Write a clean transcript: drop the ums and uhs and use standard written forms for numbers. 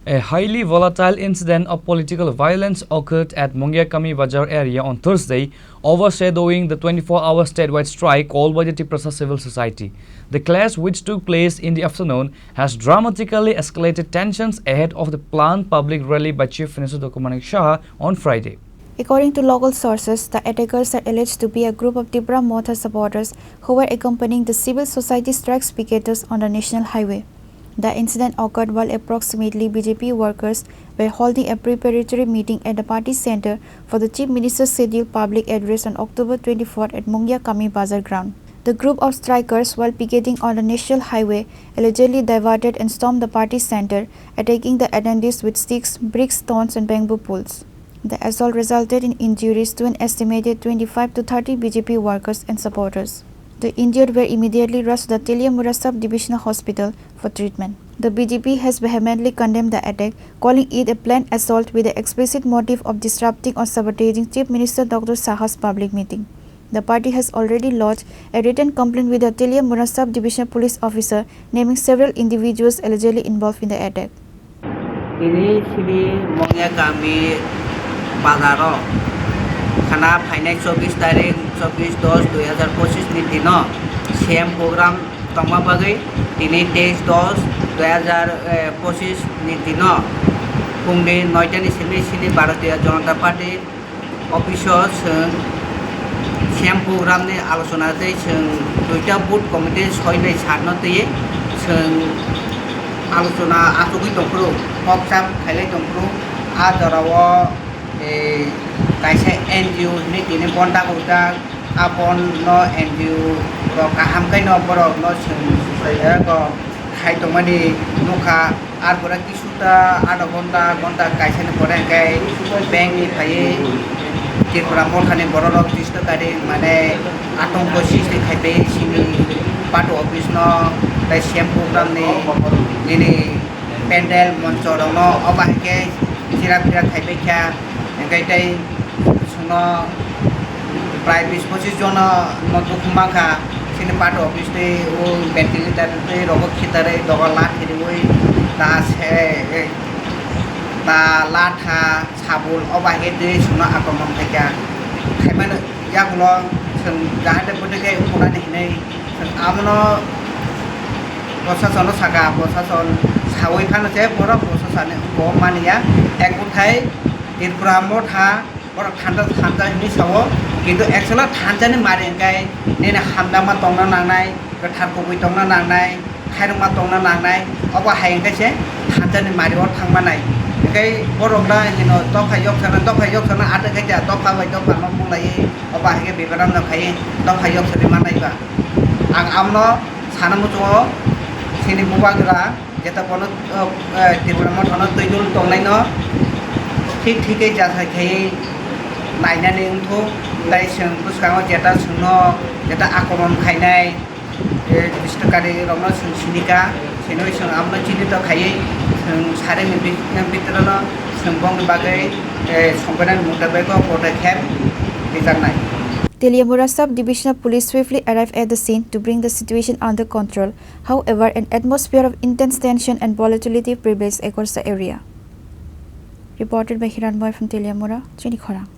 A highly volatile incident of political violence occurred at Mungiakami Bazar area on Thursday, overshadowing the 24-hour statewide strike called by the Tiprasa Civil Society. The clash, which took place in the afternoon, has dramatically escalated tensions ahead of the planned public rally by Chief Minister Dr. Manik Saha on Friday. According to local sources, the attackers are alleged to be a group of Tripura Motha supporters who were accompanying the civil society strike picketers on the national highway. The incident occurred while approximately BJP workers were holding a preparatory meeting at the party center for the Chief Minister's scheduled public address on October 24 at Mungiakami Bazar ground. The group of strikers, while picketing on the national highway, allegedly diverted and stormed the party center, attacking the attendees with sticks, bricks, stones and bamboo poles. The assault resulted in injuries to an estimated 25 to 30 BJP workers and supporters. The injured were immediately rushed to the Tiprasa Sub-Divisional Hospital for treatment. The BJP has vehemently condemned the attack, calling it a planned assault with the explicit motive of disrupting or sabotaging Chief Minister Dr. Saha's public meeting. The party has already lodged a written complaint with the Tiprasa Sub-Divisional Police Officer, naming several individuals allegedly involved in the attack. Ini Chini Mungiakami Bazar Khana Finance 24 तारिख 24/10/2025 ni dino same program tongma bagai dini 23/10/2025 ni dino pungni 9 ni sini Bharatiya Janata Party official same program ni alochona tei duita board committee 6 ni sarno tei alochona atugui tongpro hokcham khailai tongpro a jarawo kaisa NGO ni tini bonta uta apon no NGO ro kaham kai no borok no ko khai tongmani nokha ar pora kisuta ada gonta kaisa ni pore kai bank ni phai Tripura mothani borok disto kari mane atongko siste khaibe sini pato office no tai sem program ni pendel moncho no obahke sira khaibe kha engkai suno প্রায় 20-25 জন নতুনমাখা সিনে part office তে ও ventilator তে রগত খিতারে দগলা খেরিবই তা লাঠা সাবুল অবাহে দে Suno আক্রমণ থাকা খাইমান ইয়াগুলো যাহাতে পটকে উপরানি হিনাই আমনো প্রশাসন সাকা প্রশাসন সাওই ফানছে বড় প্রশাসন মানিয়া এক উঠাই Tripura Motha or Thanta ni sawo kintu actually Thanta ni mari kai nena hamdama tongna nangnai tharkobui tongna nangnai khairma tongna nangnai oba haing kai se Thanta ni mari or thangmanai kai borokra hino tophayok sana ata kai ja tophawai topha no mulai oba hege bibaram na khai tophayok sari manai ba ang amno sanamu to sini bubagra jeta kono Tripura Motha no toidul tongnai no ठीक है जाता है नायनानै उन्थो लाई जों बुसखाङाव जेटा आक्रमण खायनाय बिस्टकारि रंनो जों सिनिका सेनो जों आमनो चिनित खायै जों सारे बितरनो जों बंग बागै संबोनाय मुताबैको पदक्षेप दिजानाय Tiprasa Sub-Divisional Police swiftly arrived at the scene to bring the situation under control. However, an atmosphere of intense tension and volatility prevails across the area. Reported by Hiranboy from Tiprasa, Chini, Khorang.